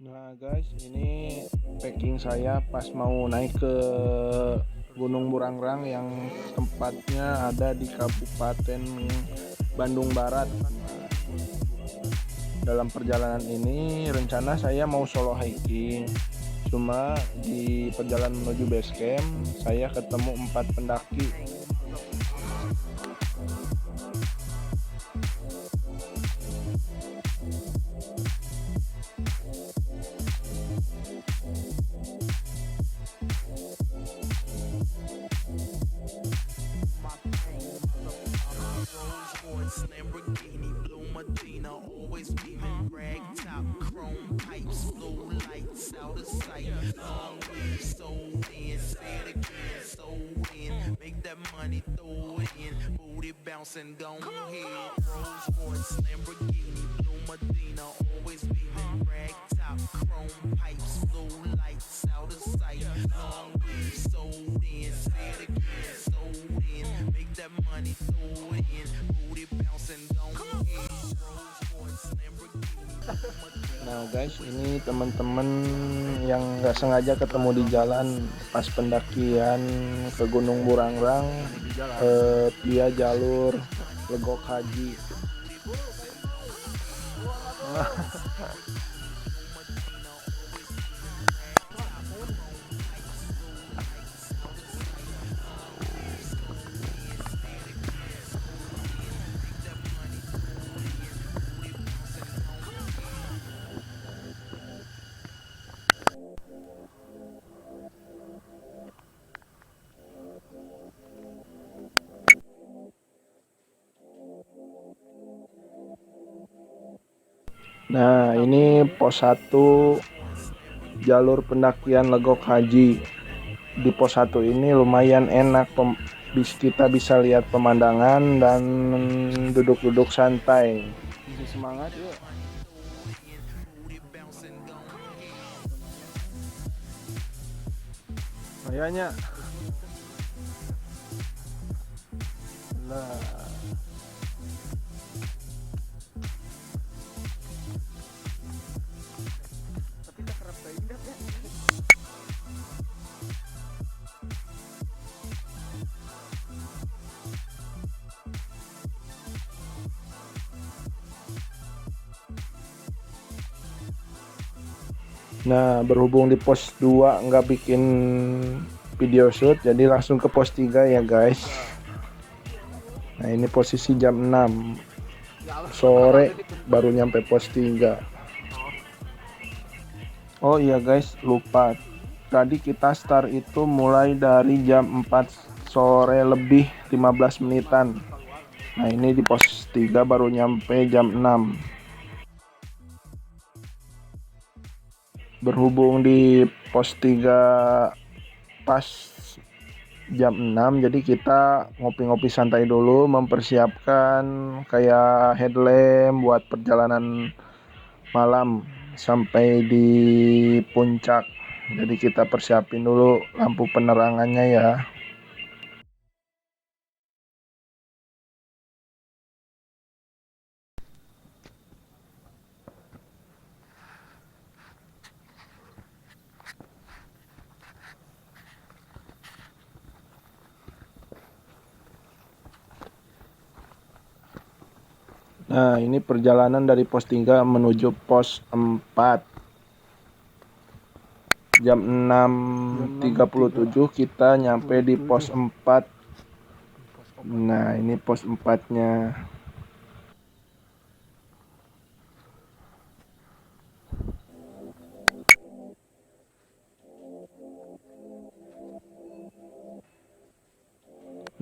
Nah guys, ini packing saya pas mau naik ke Gunung Burangrang yang tempatnya ada di Kabupaten Bandung Barat. Nah, dalam perjalanan ini rencana saya mau solo hiking. Cuma di perjalanan menuju base camp saya ketemu 4 pendaki. Lamborghini, blue Medina, always beaming, rag top, chrome pipes, blue lights out of sight. Long weave, sold in, say it again, sold in. Make that money, throw it in, booty bouncing, go ahead. Rolls Royce, Lamborghini, blue Medina, always beaming, rag top, chrome pipes, blue lights out of sight. Long weave, sold in, say it again, sold in. Make that money, throw it in, booty bouncing, go ahead. Rolls Royce, Lamborghini, blue Medina. Nah guys, ini teman-teman yang nggak sengaja ketemu di jalan pas pendakian ke Gunung Burangrang, via jalur Legok Haji. Nah ini pos 1 jalur pendakian Legok Haji. Di pos 1 ini lumayan enak, kita bisa lihat pemandangan dan duduk-duduk santai. Masih semangat yuk. Kayaknya nah, nah berhubung di pos 2 nggak bikin video shoot, jadi langsung ke pos 3 ya guys. Nah ini posisi jam 6 sore baru nyampe pos 3. Oh iya guys, lupa, tadi kita start itu mulai dari jam 4 sore lebih 15 menitan. Nah ini di pos 3 baru nyampe jam 6. Berhubung di pos 3 pas jam 6, jadi kita ngopi-ngopi santai dulu, mempersiapkan kayak headlamp buat perjalanan malam sampai di puncak. Jadi kita persiapin dulu lampu penerangannya ya. Nah ini perjalanan dari pos 3 menuju pos 4. Jam 6.37 kita nyampe di pos 4. Nah ini pos 4-nya.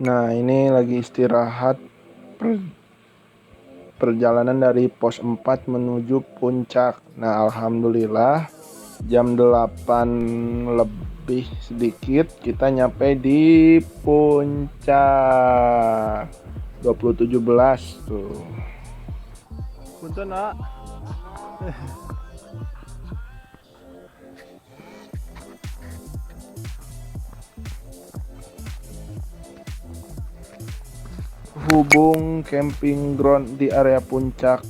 Nah ini lagi istirahat perjalanan dari pos 4 menuju puncak. Nah alhamdulillah jam 8 lebih sedikit kita nyampe di puncak 2017 tuh. Punten nak. Hubung camping ground di area puncak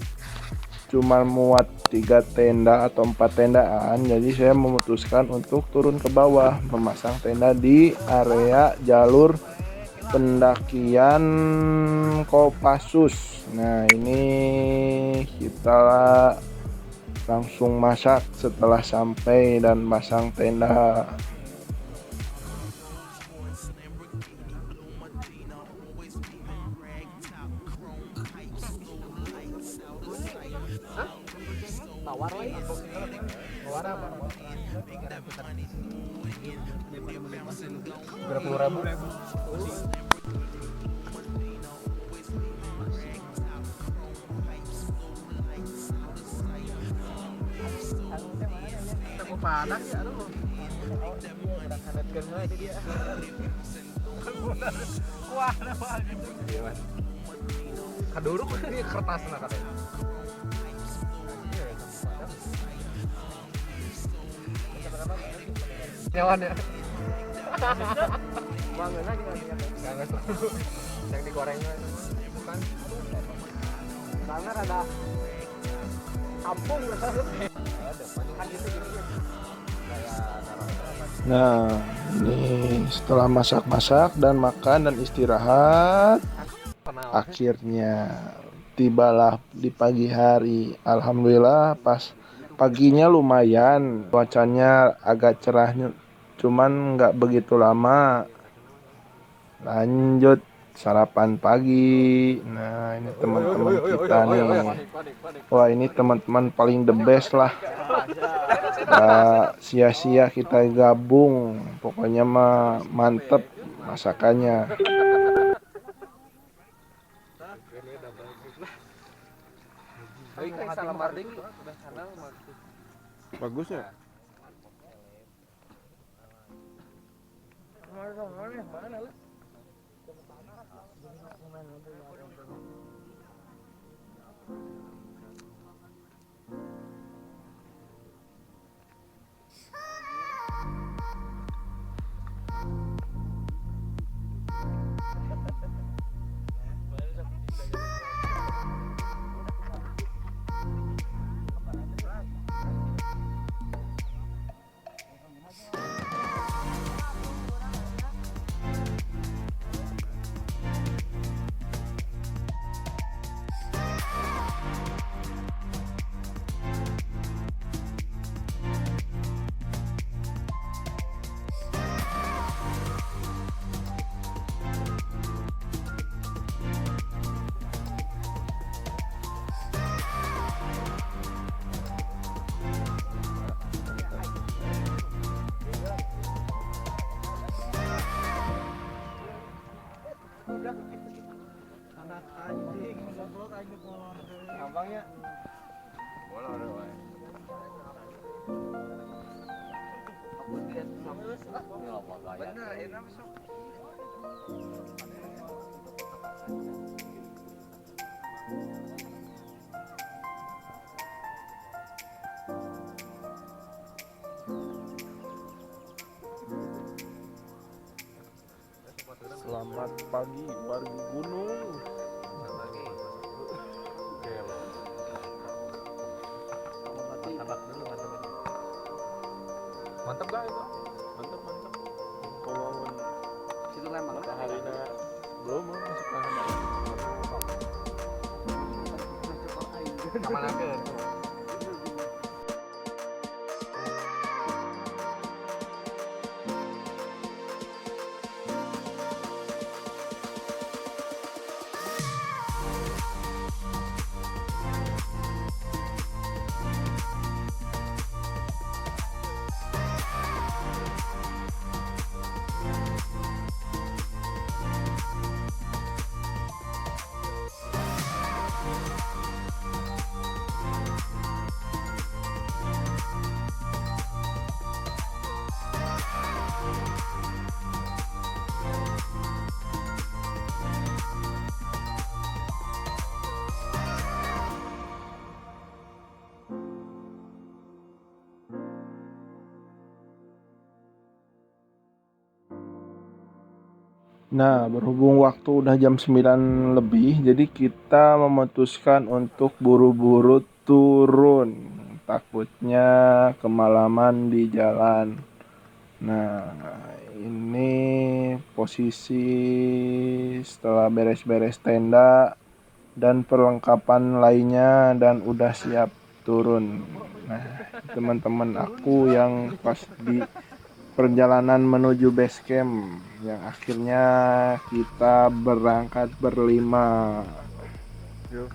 cuma muat 3 tenda atau 4 tendaan. Jadi saya memutuskan untuk turun ke bawah, memasang tenda di area jalur pendakian Kopassus. Nah, ini kita langsung masak setelah sampai dan pasang tenda. Panas ya aduh. Udah hangatkeun we dia. Wah, wah gitu. Iya, Mas. Kaduruk ini kertasna katanya. Nyawan ya. Bangeuna gimana ya? Enggak tahu. Yang digorengnya bukan. Karena ada kampung ada kan gitu. Nah, ini setelah masak-masak dan makan dan istirahat, akhirnya tibalah di pagi hari. Alhamdulillah pas paginya lumayan, cuacanya agak cerah, cuman nggak begitu lama. Lanjut sarapan pagi. Nah, ini teman-teman kita nih. Wah, ini teman-teman paling the best lah. Gak sia-sia kita gabung, pokoknya mah mantep masakannya. Bagus ya? Gampangnya. Bener, enak sok. Selamat pagi warga gunung. Mantap gak itu? Mantap. Kalau Situ lembang mataharinya belum masuk ke sana. Kamanakeun. Nah, berhubung waktu udah jam 9 lebih, jadi kita memutuskan untuk buru-buru turun, takutnya kemalaman di jalan. Nah, ini posisi setelah beres-beres tenda dan perlengkapan lainnya dan udah siap turun. Nah, teman-teman aku yang pas di perjalanan menuju base camp yang akhirnya kita berangkat berlima. Yuk.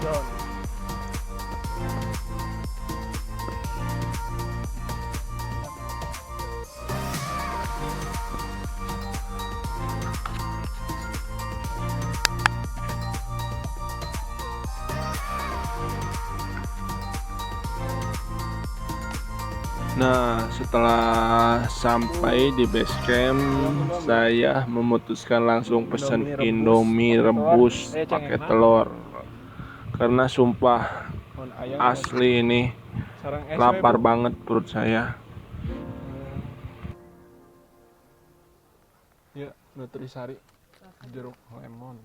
John. Nah, setelah sampai di base camp, saya memutuskan langsung pesen Indomie rebus pakai telur. Karena sumpah asli ini lapar banget perut saya. Ya, nutrisari jeruk lemon.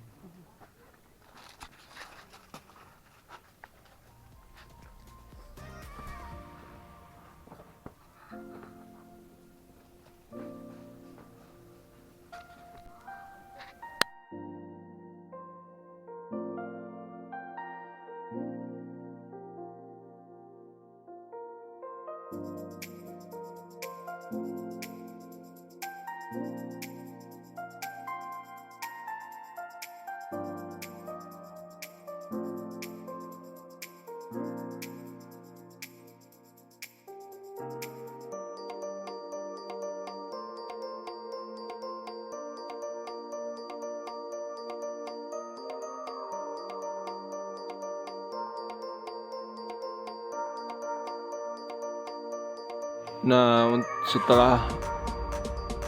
Nah, setelah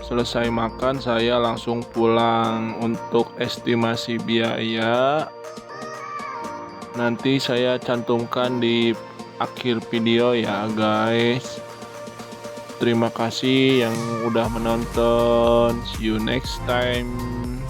selesai makan, saya langsung pulang. Untuk estimasi biaya nanti saya cantumkan di akhir video ya guys. Terima kasih yang udah menonton. See you next time.